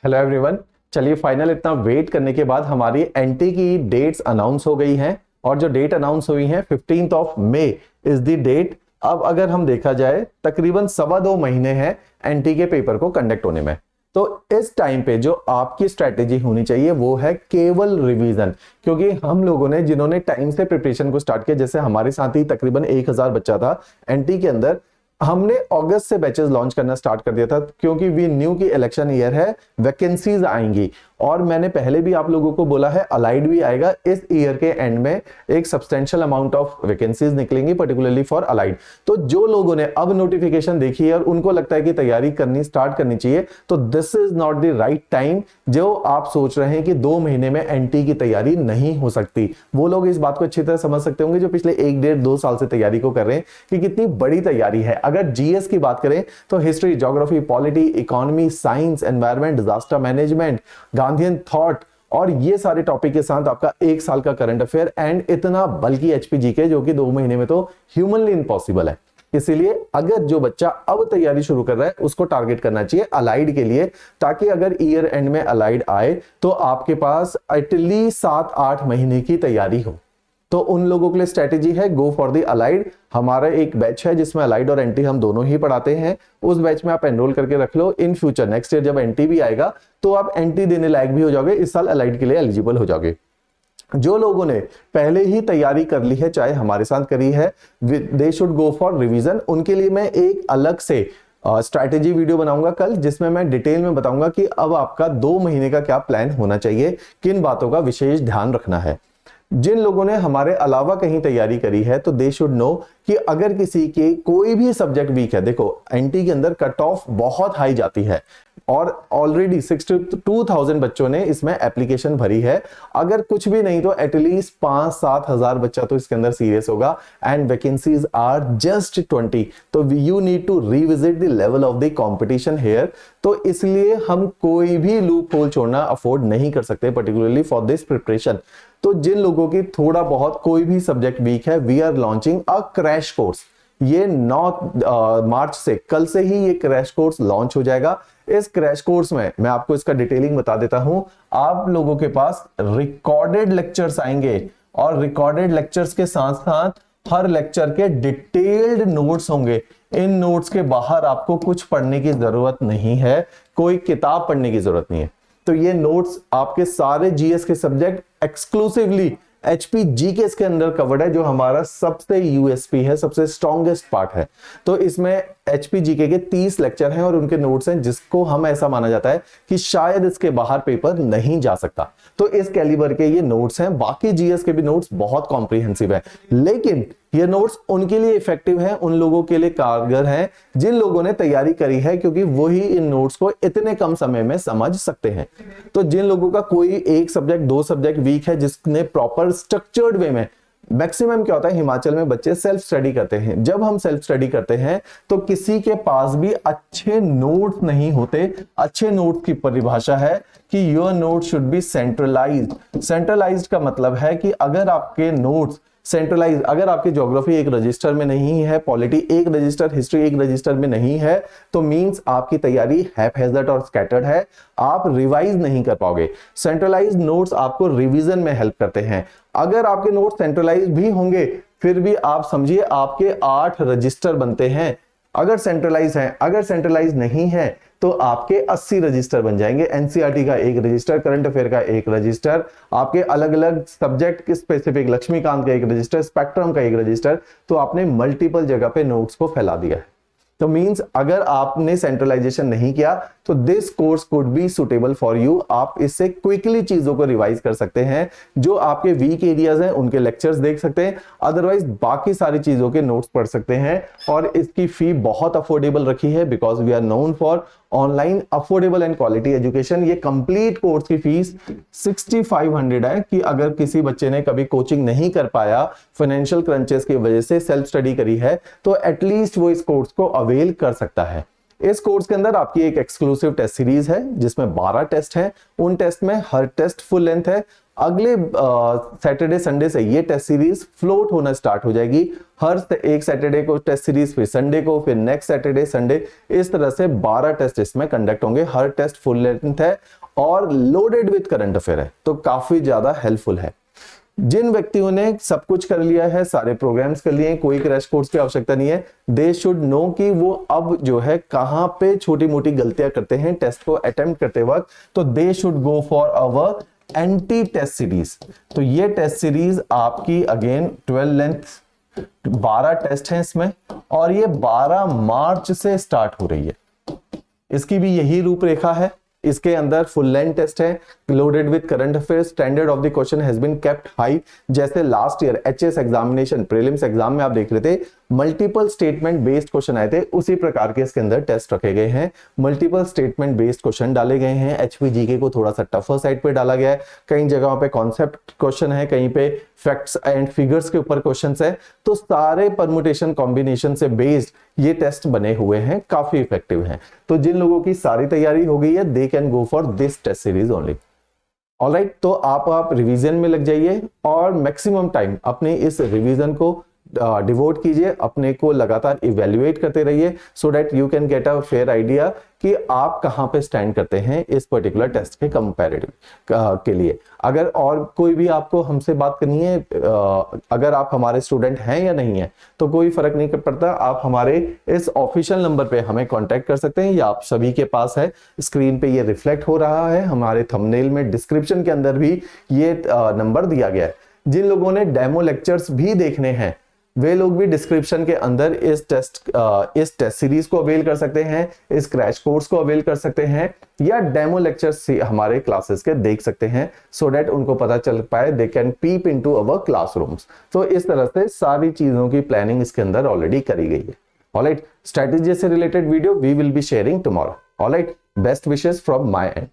Hello everyone. चलिए final इतना wait करने के बाद हमारी एनटी की डेट्स अनाउंस हो गई हैं और जो डेट अनाउंस हुई है 15th of May is the date. अब अगर हम देखा जाए तकरीबन 2.25 महीने हैं एनटी के पेपर को कंडक्ट होने में। तो इस टाइम पे जो आपकी स्ट्रैटेजी होनी चाहिए वो है केवल रिवीजन, क्योंकि हम लोगों ने जिन्होंने टाइम से प्रिपरेशन को स्टार्ट किया, जैसे हमारे साथ ही तकरीबन 1000 बच्चा था एनटी के अंदर, हमने अगस्त से बैचेस लॉन्च करना स्टार्ट कर दिया था क्योंकि वी न्यू की इलेक्शन ईयर है, वैकेंसीज आएंगी। और मैंने पहले भी आप लोगों को बोला है अलाइड भी आएगा इस ईयर के एंड में, एक सब्सटेंशियल अमाउंट ऑफ वैकेंसीज निकलेंगी पर्टिकुलरली फॉर अलाइड। तो जो लोगों ने अब नोटिफिकेशन देखी है और उनको लगता है कि तैयारी करनी स्टार्ट करनी चाहिए, तो this is not the right time. जो आप सोच रहे हैं कि 2 महीने में एनटी की तैयारी नहीं हो सकती, वो लोग इस बात को अच्छी तरह समझ सकते होंगे जो पिछले 1 डेढ़ 2 साल से तैयारी को कर रहे हैं कि कितनी बड़ी तैयारी है। अगर जीएस की बात करें तो history, geography, polity, economy, science, environment, disaster management, Gandhian thought और ये सारे टॉपिक के साथ आपका 1 साल का करंट अफेयर एंड इतना बल्कि एचपीजी के, जो कि 2 महीने में तो ह्यूमनली इम्पॉसिबल है। इसीलिए अगर जो बच्चा अब तैयारी शुरू कर रहा है उसको टारगेट करना चाहिए अलाइड के लिए, ताकि अगर ईयर एंड में अलाइड आए तो आपके पास एटलीस्ट 7-8 महीने की तैयारी हो। तो उन लोगों के लिए स्ट्रेटेजी है गो फॉर द अलाइड। हमारा एक बैच है जिसमें अलाइड और एनटी हम दोनों ही पढ़ाते हैं, उस बैच में आप एनरोल करके रख लो। इन फ्यूचर नेक्स्ट ईयर जब एनटी भी आएगा तो आप एनटी देने लायक भी हो जाओगे, इस साल अलाइड के लिए एलिजिबल हो जाओगे। जो लोगों ने पहले ही तैयारी कर ली है, चाहे हमारे साथ करी है, दे शुड गो फॉर रिवीजन। उनके लिए मैं एक अलग से स्ट्रैटेजी वीडियो बनाऊंगा कल, जिसमें मैं डिटेल में बताऊंगा कि अब आपका 2 महीने का क्या प्लान होना चाहिए, किन बातों का विशेष ध्यान रखना है। जिन लोगों ने हमारे अलावा कहीं तैयारी करी है तो दे शुड नो कि अगर किसी के कोई भी सब्जेक्ट वीक है, देखो एनटी के अंदर कट ऑफ बहुत हाई जाती है और ऑलरेडी 62,000 बच्चों ने इसमें एप्लीकेशन भरी है। अगर कुछ भी नहीं तो एटलीस्ट 5-7 हजार बच्चा तो इसके अंदर सीरियस होगा एंड वैकेंसीज आर जस्ट 20। तो you need to revisit the level of the competition here. तो इसलिए हम कोई भी लूप होल छोड़ना अफोर्ड नहीं कर सकते, पर्टिकुलरली फॉर दिस प्रिपरेशन। तो जिन लोगों की थोड़ा बहुत कोई भी सब्जेक्ट वीक है, we are launching a crash course. ये 9 मार्च से, कल से ही ये क्रैश कोर्स लॉन्च हो जाएगा। इस क्रैश कोर्स में मैं आपको इसका डिटेलिंग बता देता हूं। आप लोगों के पास रिकॉर्डेड लेक्चर्स आएंगे और रिकॉर्डेड लेक्चर्स के साथ साथ हर लेक्चर के डिटेल्ड नोट्स होंगे। इन नोट्स के बाहर आपको कुछ पढ़ने की जरूरत नहीं है, कोई किताब पढ़ने की जरूरत नहीं है। तो ये नोट्स आपके सारे जीएस के सब्जेक्ट एक्सक्लूसिवली एचपीजीके के अंदर कवर्ड है, जो हमारा सबसे यूएसपी है, सबसे स्ट्रॉन्गेस्ट पार्ट है। तो इसमें एचपीजीके के 30 लेक्चर हैं और उनके नोट्स हैं, जिसको हम ऐसा माना जाता है कि शायद इसके बाहर पेपर नहीं जा सकता। तो इस कैलिबर के ये नोट्स हैं। बाकी जीएस के भी नोट्स बहुत कॉम्प्रिहेंसिव है, लेकिन ये नोट्स उनके लिए इफेक्टिव हैं, उन लोगों के लिए कारगर हैं जिन लोगों ने तैयारी करी है, क्योंकि वही इन नोट्स को इतने कम समय में समझ सकते हैं। तो जिन लोगों का कोई एक सब्जेक्ट 2 सब्जेक्ट वीक है, जिसने प्रॉपर स्ट्रक्चर्ड वे में, मैक्सिमम क्या होता है हिमाचल में बच्चे सेल्फ स्टडी करते हैं। जब हम सेल्फ स्टडी करते हैं तो किसी के पास भी अच्छे नोट्स नहीं होते। अच्छे नोट्स की परिभाषा है कि your note should be centralised. Centralised का मतलब है कि अगर आपके नोट्स सेंट्रलाइज, अगर आपकी ज्योग्राफी एक रजिस्टर में नहीं है, पॉलिटी एक रजिस्टर, हिस्ट्री एक रजिस्टर में नहीं है, तो मींस आपकी तैयारी हैप-हैज़र्ड और स्कैटर्ड है, आप रिवाइज नहीं कर पाओगे। सेंट्रलाइज्ड नोट्स आपको रिवीजन में हेल्प करते हैं। अगर आपके नोट्स सेंट्रलाइज भी होंगे फिर भी आप समझिए आपके 8 रजिस्टर बनते हैं अगर सेंट्रलाइज है। अगर सेंट्रलाइज नहीं है तो आपके 80 रजिस्टर बन जाएंगे। एनसीईआरटी का एक रजिस्टर, करंट अफेयर का एक रजिस्टर, आपके अलग अलग सब्जेक्ट के स्पेसिफिक लक्ष्मीकांत का एक रजिस्टर, स्पेक्ट्रम का एक रजिस्टर। तो आपने मल्टीपल जगह पे नोट्स को फैला दिया है। तो मींस अगर आपने सेंट्रलाइजेशन नहीं किया तो this course could be suitable for you. आप इससे क्विकली चीजों को रिवाइज कर सकते हैं। जो आपके वीक एरियाज हैं उनके लेक्चर्स देख सकते हैं, अदरवाइज बाकी सारी चीजों के नोट्स पढ़ सकते हैं। और इसकी फी बहुत अफोर्डेबल रखी है, because we are known for online affordable and quality education. ये कंप्लीट कोर्स की फीस 6500 है कि अगर किसी बच्चे ने कभी कोचिंग नहीं कर पाया, फाइनेंशियल क्रंचेस की वजह से सेल्फ स्टडी करी है, तो एटलीस्ट वो इस कोर्स को अवेल कर सकता है। इस कोर्स के अंदर आपकी एक एक्सक्लूसिव टेस्ट सीरीज है जिसमें 12 टेस्ट हैं। उन टेस्ट में हर टेस्ट फुल लेंथ है, अगले सैटरडे संडे से ये टेस्ट सीरीज फ्लोट होना स्टार्ट हो जाएगी। हर एक सैटरडे को टेस्ट सीरीज, फिर संडे को, फिर नेक्स्ट सैटरडे संडे, इस तरह से 12 टेस्ट इसमें कंडक्ट होंगे। हर टेस्ट फुल लेंथ है और लोडेड विद करंट अफेयर है, तो काफी ज्यादा हेल्पफुल है। जिन व्यक्तियों ने सब कुछ कर लिया है, सारे प्रोग्राम्स कर लिए, कोई क्रैश कोर्स की आवश्यकता नहीं है, दे शुड नो कि वो अब जो है कहां पे छोटी मोटी गलतियां करते हैं टेस्ट को अटेम्प्ट करते वक्त, तो they should go for our anti test series. तो ये टेस्ट सीरीज आपकी अगेन 12 लेंथ 12 टेस्ट हैं इसमें, और ये 12 मार्च से स्टार्ट हो रही है। इसकी भी यही रूपरेखा है। इसके अंदर फुल लेंथ टेस्ट है, loaded with current affairs, standard of the question has been kept high. जैसे last year HS examination prelims exam में आप देख रहे थे मल्टीपल स्टेटमेंट बेस्ड क्वेश्चन आए थे, उसी प्रकार के इसके अंदर टेस्ट रखे गए हैं। मल्टीपल स्टेटमेंट बेस्ड क्वेश्चन डाले गए हैं। एचपीजीके को थोड़ा सा टफर साइड पे डाला गया है, कई जगहों पे कॉन्सेप्ट क्वेश्चन है, कहीं पे फैक्ट्स एंड फिगर्स के ऊपर क्वेश्चंस है। तो सारे परमुटेशन कॉम्बिनेशन से बेस्ड ये टेस्ट बने हुए हैं, काफी इफेक्टिव हैं। तो जिन लोगों की सारी तैयारी हो गई है, they can go for this test series only. Alright, तो आप रिवीजन में लग जाइए और मैक्सिमम टाइम अपने इस रिवीजन को डिवोट कीजिए, अपने को लगातार इवेल्युएट करते रहिए, so that you can get a fair idea कि आप कहां पे स्टैंड करते हैं इस पर्टिकुलर टेस्ट के कंपैरेटिव के लिए। अगर और कोई भी आपको हमसे बात करनी है, अगर आप हमारे स्टूडेंट हैं या नहीं है, तो कोई फर्क नहीं पड़ता, आप हमारे इस ऑफिशियल नंबर पे हमें कांटेक्ट कर सकते हैं, या आप सभी के पास है, स्क्रीन पे ये रिफ्लेक्ट हो रहा है, हमारे थंबनेल में डिस्क्रिप्शन के अंदर भी ये नंबर दिया गया है। जिन लोगों ने डेमो लेक्चर्स भी देखने हैं, वे लोग भी डिस्क्रिप्शन के अंदर इस टेस्ट सीरीज को अवेल कर सकते हैं, इस क्रैश कोर्स को अवेल कर सकते हैं, या डेमो लेक्चर्स हमारे क्लासेस के देख सकते हैं, सो दैट उनको पता चल पाए, they can peep into our classrooms. तो इस तरह से सारी चीजों की प्लानिंग इसके अंदर ऑलरेडी करी गई है। ऑलराइट, स्ट्रेटेजी से related video we will be sharing tomorrow. Alright, best wishes from my and.